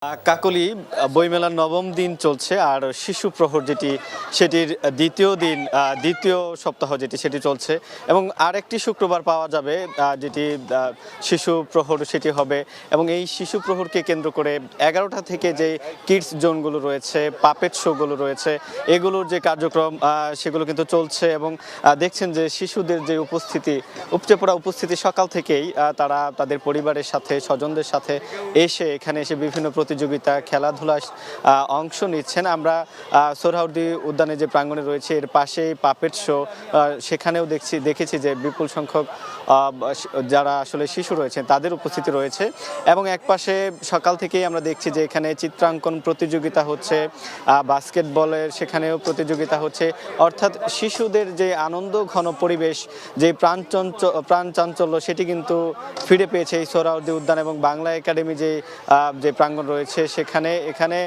কাকলী বইমেলার নবম দিন চলছে আর শিশু প্রহর সেটির দ্বিতীয় দিন দ্বিতীয় সপ্তাহ সেটি চলছে এবং আরেকটি শুক্রবার পাওয়া যাবে যেটি শিশু প্রহর সেটি হবে এবং এই শিশু প্রহরকে কেন্দ্র করে 11টা থেকে যে কিডস জোনগুলো রয়েছে পাপেট শোগুলো রয়েছে এগুলোর যে কার্যক্রম সেগুলো কিন্তু চলছে এবং দেখছেন যে শিশুদের যে উপচে পড়া উপস্থিতি সকাল থেকেই তারা তাদের পরিবারের সাথে স্বজনদের সাথে এখানে এসে বিভিন্ন প্রতিযোগিতা খেলাধুলায় অংশ নিচ্ছেন। আমরা সোহরাওয়ার্দী উদ্যানে যে প্রাঙ্গণে রয়েছে এর পাশেই পাপেট শো সেখানেও দেখেছি যে বিপুল সংখ্যক যারা আসলে শিশু রয়েছেন তাদের উপস্থিতি রয়েছে এবং একপাশে সকাল থেকেই আমরা দেখছি যে এখানে চিত্রাঙ্কন প্রতিযোগিতা হচ্ছে, বাস্কেটবলের সেখানেও প্রতিযোগিতা হচ্ছে, অর্থাৎ শিশুদের যে আনন্দ ঘন পরিবেশ যে প্রাণ চাঞ্চল্য সেটি কিন্তু ফিরে পেয়েছে এই সোহরাওয়ার্দী উদ্যান এবং বাংলা একাডেমি যে প্রাঙ্গণ রয়েছে এখানে